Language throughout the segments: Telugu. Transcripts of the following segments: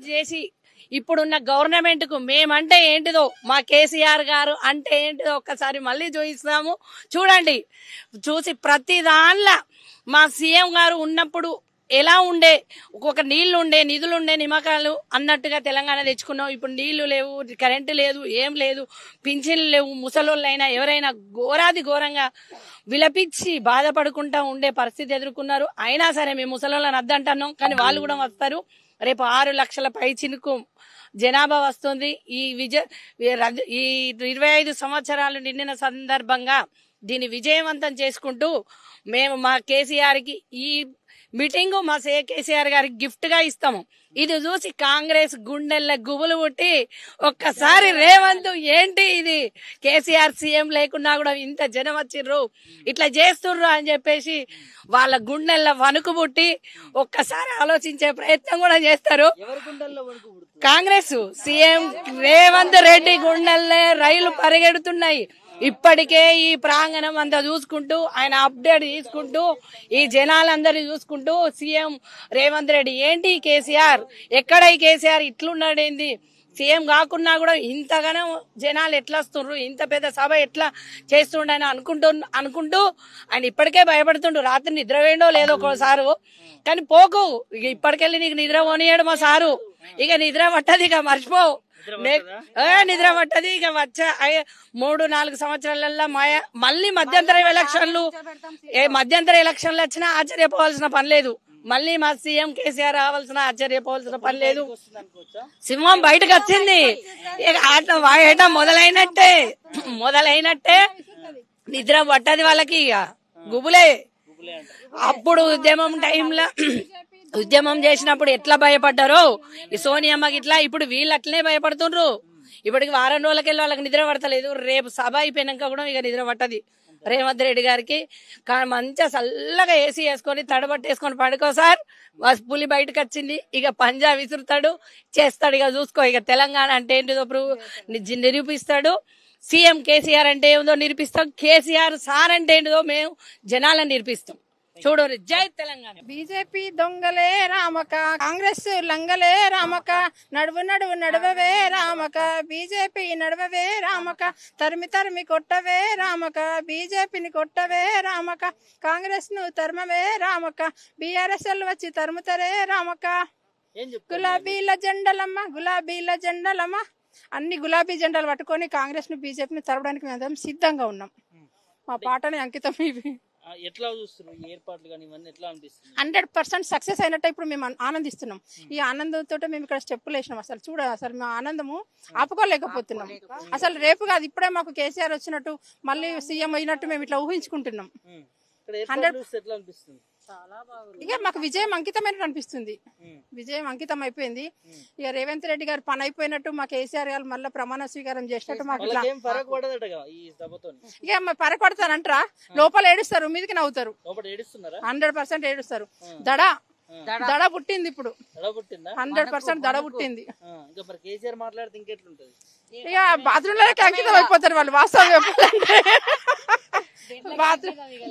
చేసి ఇప్పుడున్న గవర్నమెంట్ కు మేమంటే ఏంటిదో మా కేసీఆర్ గారు అంటే ఏంటిదో ఒక్కసారి మళ్ళీ చూపిస్తాము. చూడండి, చూసి ప్రతి దానిలో మా సీఎం గారు ఉన్నప్పుడు ఎలా ఉండే, ఒక్కొక్క నీళ్లు ఉండే, నిధులుండే, నిమ్మకాలు అన్నట్టుగా తెలంగాణ తెచ్చుకున్నాం. ఇప్పుడు నీళ్లు లేవు, కరెంటు లేదు, ఏం లేదు, పింఛన్లు లేవు. ముసలోళ్ళైనా ఎవరైనా ఘోరాది ఘోరంగా విలపించి బాధపడుకుంటా ఉండే పరిస్థితి ఎదుర్కొన్నారు. అయినా సరే మేము ముసలోళ్ళని అద్దంటున్నాం, కానీ వాళ్ళు కూడా వస్తారు. రేపు 6 లక్షల పై చినుకు జనాభా వస్తుంది. ఈ 25 సంవత్సరాలు నిండిన సందర్భంగా దీన్ని విజయవంతం చేసుకుంటూ మేము మా కేసీఆర్ కి ఈ మీటింగ్ మా కేసీఆర్ గారికి గిఫ్ట్ గా ఇస్తాము. ఇది చూసి కాంగ్రెస్ గుండెల్ల గుబులు పుట్టి ఒక్కసారి రేవంత్ ఏంటి ఇది కేసీఆర్ సీఎం లేకున్నా కూడా ఇంత జనం వచ్చిర్రు, ఇట్లా చేస్తుర్రు అని చెప్పేసి వాళ్ళ గుండెల్ల వణుకు పుట్టి ఒక్కసారి ఆలోచించే ప్రయత్నం కూడా చేస్తారు. కాంగ్రెస్ సీఎం రేవంత్ రెడ్డి గుండెల్లే రైలు పరిగెడుతున్నాయి. ఇప్పటికే ఈ ప్రాంగణం అంతా చూసుకుంటూ ఆయన అప్డేట్ తీసుకుంటూ ఈ జనాలందరినీ చూసుకుంటూ సీఎం రేవంత్ రెడ్డి ఏంటి కేసీఆర్ ఎక్కడ, ఈ కేసీఆర్ ఇట్లున్నాడేంది, సీఎం కాకున్నా కూడా ఇంతగానో జనాలు ఎట్లా వస్తుండ్రు, ఇంత పెద్ద సభ ఎట్లా చేస్తుండని అనుకుంటూ ఆయన ఇప్పటికే భయపడుతుండ్రు. రాత్రి నిద్ర వేయండో లేదో ఒకసారి, కానీ పోకు ఇక ఇప్పటికెళ్ళి నీకు నిద్ర పోనీయాడు మా సారు. ఇక నిద్ర పట్టది, ఇక మర్చిపోవు, నిద్ర పట్టది. ఇక వచ్చే 3-4 సంవత్సరాలలో మళ్ళీ మధ్యంతర ఎలక్షన్లు వచ్చినా ఆశ్చర్యపోవాల్సిన పని లేదు. మళ్ళీ మా సీఎం కేసీఆర్ రావాల్సిన ఆశ్చర్యపోవాల్సిన పని లేదు. సింహం బయటకు వచ్చింది, ఆట మొదలైనట్టే నిద్ర పట్టది వాళ్ళకి, ఇక గుబులే. అప్పుడు ఉద్యమం చేసినప్పుడు ఎట్లా భయపడ్డారో ఈ సోనియమ్మకి ఇట్లా ఇప్పుడు వీళ్ళు అట్లనే భయపడుతుండ్రు. ఇప్పటికి వారం రోజులకెళ్ళి వాళ్ళకి నిద్ర పడతలేదు. రేపు సభ అయిపోయినాక కూడా ఇక నిద్ర పట్టది రేవంత్ రెడ్డి గారికి. మంచిగా చల్లగా ఏసీ వేసుకొని తడబట్టేసుకొని పడుకో సార్, పులి బయటకు వచ్చింది, ఇక పంజా విసురుతాడు, చేస్తాడు. ఇక చూసుకో, ఇక తెలంగాణ అంటే ఏంటిదో నిరూపిస్తాడు. సీఎం కేసీఆర్ అంటే ఏందో నిరూపిస్తాం. కేసీఆర్ సార్ అంటే ఏంటిదో మేము జనాలను నిరూపిస్తాం. చూడు, జై తెలంగాణ. బీజేపీ దొంగలే రామక, కాంగ్రెస్ లంగలే రామక, నడువవే రామక, బీజేపీ నడవవే రామక, తరిమి కొట్టవే రామక, బీజేపీని కొట్టవే రామక, కాంగ్రెస్ ను తరిమవే రామక, బీఆర్ఎస్ వచ్చి తరుముతరే రామక. గులాబీల జెండలమ్మ అన్ని గులాబీ జెండాలు పట్టుకొని కాంగ్రెస్ ను బీజేపీని తరవడానికి మేము సిద్ధంగా ఉన్నాం. మా పాటని అంకితం. ఇవి ఎట్లా చూస్తున్నారు ఏర్పాట్లు కానీ ఇవన్నీ ఎట్లా అనిపిస్తుంది? 100% సక్సెస్ అయినట్టు ఇప్పుడు మేము ఆనందిస్తున్నాం. ఈ ఆనందంతో మేము ఇక్కడ స్టెప్పులు వేసినాం. అసలు మా ఆనందము ఆపుకోలేకపోతున్నాం. అసలు రేపు కాదు, ఇప్పుడే మాకు కేసీఆర్ వచ్చినట్టు మళ్ళీ సీఎం అయినట్టు మేము ఇట్లా ఊహించుకుంటున్నాం. 100% ఇక మాకు విజయం అంకితమైనట్టు అనిపిస్తుంది. విజయం అంకితం అయిపోయింది. ఇక రేవంత్ రెడ్డి గారు పని అయిపోయినట్టు మా కేసీఆర్ గారు మళ్ళీ ప్రమాణ స్వీకారం చేసినట్టు మాకు ఇక పరకొడతారంటారా, లోపల ఏడుస్తారు, మీదకి నవ్వుతారు. 100% ఏడుస్తారు. దడ పుట్టింది ఇప్పుడు, 100% దడ పుట్టింది. ఇక బాత్రూమ్ లోకి అంకితం అయిపోతారు వాళ్ళు. వాస్తవం చెప్పాలంటే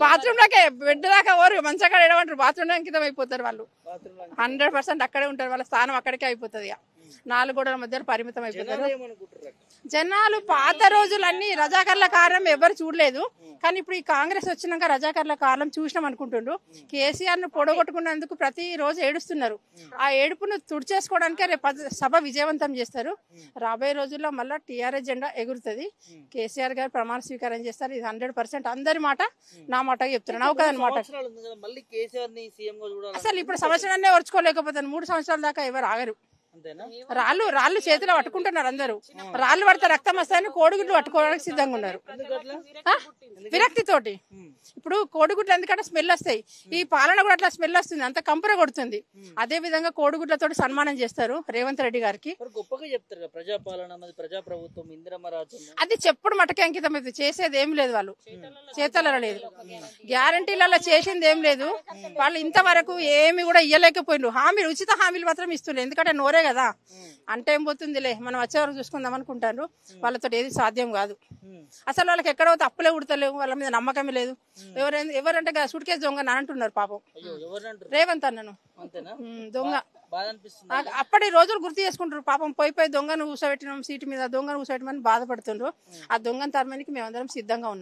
బాత్రూమ్ లోకే, బెడ్ దాకా ఓరు మంచిగా ఏడమంటారు, బాత్రూమ్ లో అంకితం అయిపోతారు వాళ్ళు. 100% అక్కడే ఉంటారు, వాళ్ళ స్థానం అక్కడికే అయిపోతుంది. 4 గోడల మధ్య పరిమితం అయిపోతారు జనాలు. పాత రోజులన్నీ రజాకర్ల కారణం ఎవరు చూడలేదు, కానీ ఇప్పుడు ఈ కాంగ్రెస్ వచ్చినాక రజాకర్ల కారణం చూసినాం అనుకుంటుండ్రు. కేసీఆర్ ను పొడగొట్టుకున్నందుకు ప్రతి రోజు ఏడుస్తున్నారు. ఆ ఏడుపును తుడిచేసుకోవడానికే రేపు సభ విజయవంతం చేస్తారు. రాబోయే రోజుల్లో మళ్ళీ టీఆర్ఎస్ జెండా ఎగురుతుంది. కేసీఆర్ గారు ప్రమాణ స్వీకారం చేస్తారు. ఇది 100% అందరి మాట, నా మాట చెప్తున్నాను. నవ్వు కదనమాట. అసలు ఇప్పుడు సంవత్సరాన్నే ఓర్చుకోలేకపోతాను. 3 సంవత్సరాల దాకా ఎవరు ఆగరు. రాళ్ళు చేతిలో పట్టుకుంటున్నారు అందరూ. రాళ్ళు పడితే రక్తం వస్తాయని కోడిగుడ్లు పట్టుకోవడానికి సిద్ధంగా ఉన్నారు విరక్తితోటి. ఇప్పుడు కోడిగుడ్లు ఎందుకంటే స్మెల్ వస్తాయి, ఈ పాలన కూడా అట్లా స్మెల్ వస్తుంది, అంత కంపర కొడుతుంది. అదే విధంగా కోడిగుడ్లతో సన్మానం చేస్తారు రేవంత్ రెడ్డి గారికి. అది చెప్పుడు మటకే అంకితం అవుతుంది. చేసేది ఏం లేదు, వాళ్ళు చేతలలో లేదు, గ్యారంటీలలో చేసింది ఏం లేదు. వాళ్ళు ఇంతవరకు ఏమి కూడా ఇయ్యలేకపోయినారు. హామీలు, ఉచిత హామీలు మాత్రం ఇస్తున్నారు. ఎందుకంటే నోరే కదా, అంటే ఏం పోతుందిలే, మనం వచ్చే వరకు చూసుకుందాం అనుకుంటారు. వాళ్ళతో ఏది సాధ్యం కాదు. అసలు వాళ్ళకి ఎక్కడ పోతే అప్పులే ఉడతలేవు, వాళ్ళ మీద నమ్మకమే లేదు. ఎవరంటే సూట్ కేసు దొంగ అని అంటున్నారు పాపం. రేవంత్ అన్నను దొంగ. బాధ అనిపిస్తుంది. అప్పటి రోజులు గుర్తు చేసుకుంటారు పాపం. పోయి దొంగను కూర్చోబెట్టినాం సీటు మీద, దొంగను కూర్చోబెట్టమని బాధపడుతుండ్రు. ఆ దొంగను తరమనికి మేమందరం సిద్ధంగా ఉన్నాం.